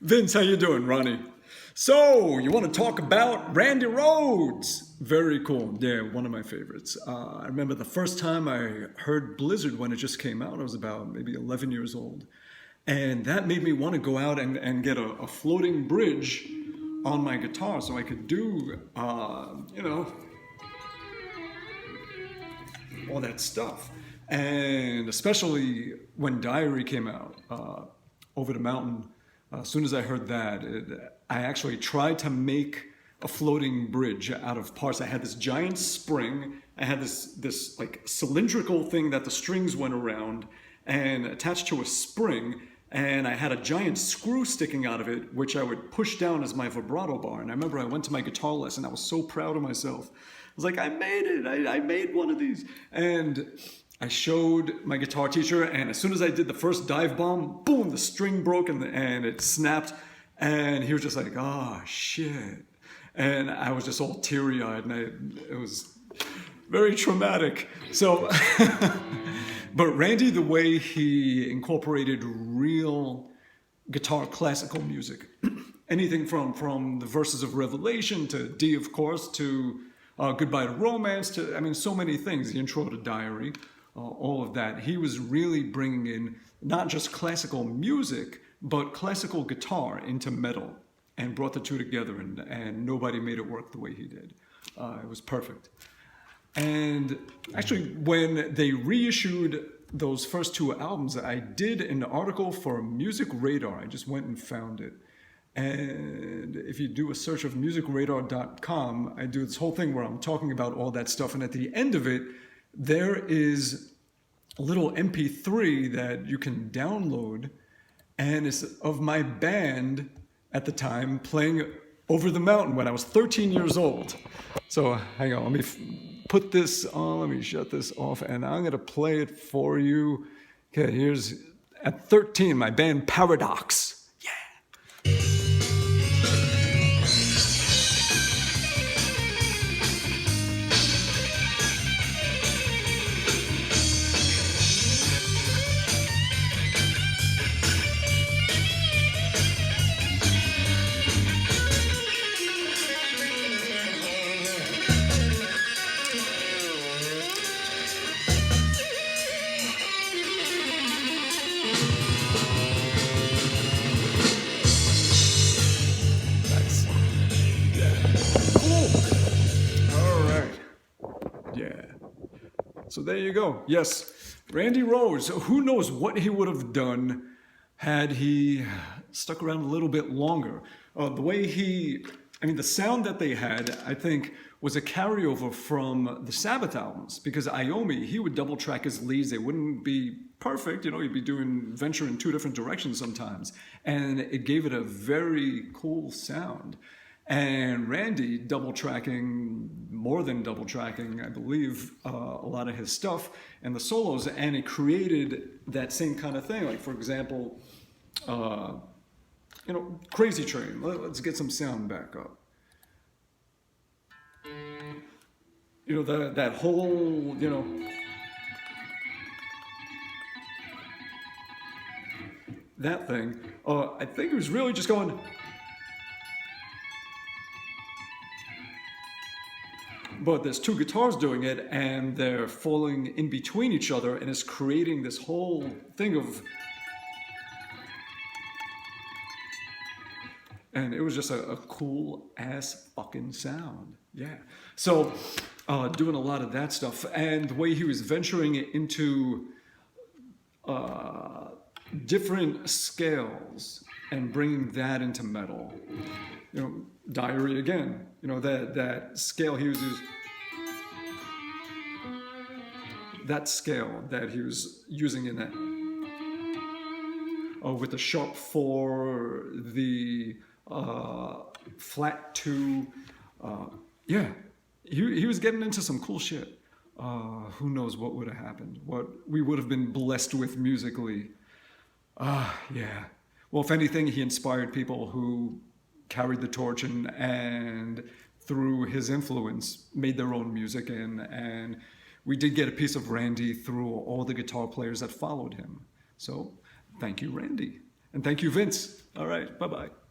Vince, how you doing, Ronnie? So, you want to talk about Randy Rhoads? Very cool. Yeah, one of my favorites. I remember the first time I heard Blizzard when it just came out. I was about maybe 11 years old. And that made me want to go out and get a floating bridge on my guitar so I could do, all that stuff. And especially when Diary came out, Over the Mountain, as soon as I heard that, I actually tried to make a floating bridge out of parts. I had this giant spring. I had this like cylindrical thing that the strings went around and attached to a spring. And I had a giant screw sticking out of it, which I would push down as my vibrato bar. And I remember I went to my guitar lesson. I was so proud of myself. I was like, I made it. I made one of these. And I showed my guitar teacher, and as soon as I did the first dive bomb, boom, the string broke and it snapped. And he was just like, oh, shit. And I was just all teary-eyed, and it was very traumatic. So, but Randy, the way he incorporated real guitar classical music, anything from the verses of Revelation to D, of course, to Goodbye to Romance, to, I mean, so many things, the intro to Diary, all of that. He was really bringing in not just classical music, but classical guitar into metal and brought the two together, and nobody made it work the way he did. It was perfect. And actually, when they reissued those first two albums, I did an article for Music Radar. I just went and found it. And if you do a search of musicradar.com, I do this whole thing where I'm talking about all that stuff. And at the end of it, there is a little MP3 that you can download. And it's of my band at the time playing Over the Mountain when I was 13 years old. So hang on, let me put this on, let me shut this off, and I'm gonna play it for you. Okay, here's, at 13, my band Paradox. So there you go. Yes, Randy Rhoads. Who knows what he would have done had he stuck around a little bit longer. The way the sound that they had, I think, was a carryover from the Sabbath albums, because Iommi, he would double track his leads. They wouldn't be perfect, he'd be venture in two different directions sometimes. And it gave it a very cool sound. And Randy double tracking, more than double tracking, I believe, a lot of his stuff and the solos, and it created that same kind of thing. Like, for example, Crazy Train. Let's get some sound back up. That whole, that thing. I think it was really just going. But there's two guitars doing it, and they're falling in between each other, and it's creating this whole thing of... And it was just a cool-ass fucking sound. Yeah. So, doing a lot of that stuff. And the way he was venturing into different scales and bringing that into metal. Diary again, that scale he was using, that scale that he was using in that, with the sharp 4, the flat 2, he was getting into some cool shit. Who knows what would have happened, what we would have been blessed with musically. Yeah. Well, if anything, he inspired people who carried the torch and through his influence made their own music, and we did get a piece of Randy through all the guitar players that followed him. So thank you, Randy. And thank you, Vince. All right, bye-bye.